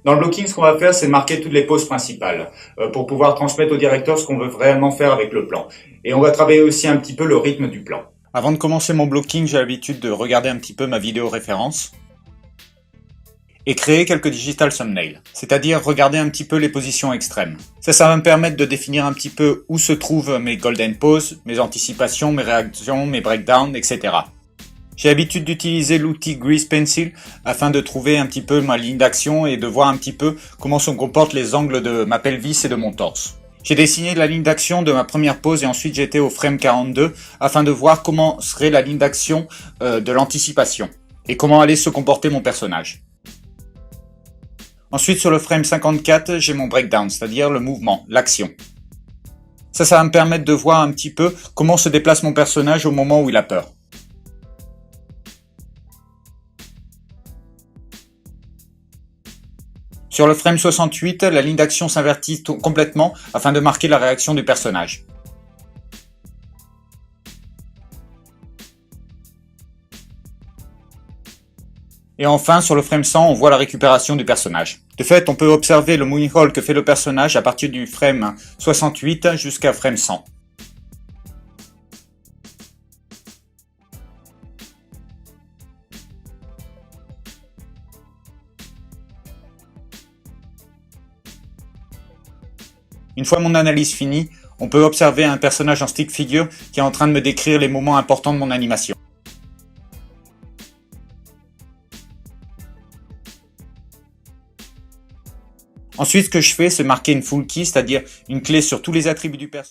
Dans le blocking, ce qu'on va faire, c'est marquer toutes les poses principales pour pouvoir transmettre au directeur ce qu'on veut vraiment faire avec le plan. Et on va travailler aussi un petit peu le rythme du plan. Avant de commencer mon blocking, j'ai l'habitude de regarder un petit peu ma vidéo référence et créer quelques digital thumbnails, c'est-à-dire regarder un petit peu les positions extrêmes. Ça va me permettre de définir un petit peu où se trouvent mes golden poses, mes anticipations, mes réactions, mes breakdowns, etc. J'ai l'habitude d'utiliser l'outil Grease Pencil afin de trouver un petit peu ma ligne d'action et de voir un petit peu comment se comportent les angles de ma pelvis et de mon torse. J'ai dessiné la ligne d'action de ma première pose et ensuite j'étais au frame 42 afin de voir comment serait la ligne d'action de l'anticipation et comment allait se comporter mon personnage. Ensuite, sur le frame 54, j'ai mon breakdown, c'est-à-dire le mouvement, l'action. Ça va me permettre de voir un petit peu comment se déplace mon personnage au moment où il a peur. Sur le frame 68, la ligne d'action s'invertit complètement afin de marquer la réaction du personnage. Et enfin, sur le frame 100, on voit la récupération du personnage. De fait, on peut observer le moonroll que fait le personnage à partir du frame 68 jusqu'à frame 100. Une fois mon analyse finie, on peut observer un personnage en stick figure qui est en train de me décrire les moments importants de mon animation. Ensuite, ce que je fais, c'est marquer une full key, c'est-à-dire une clé sur tous les attributs du personnage.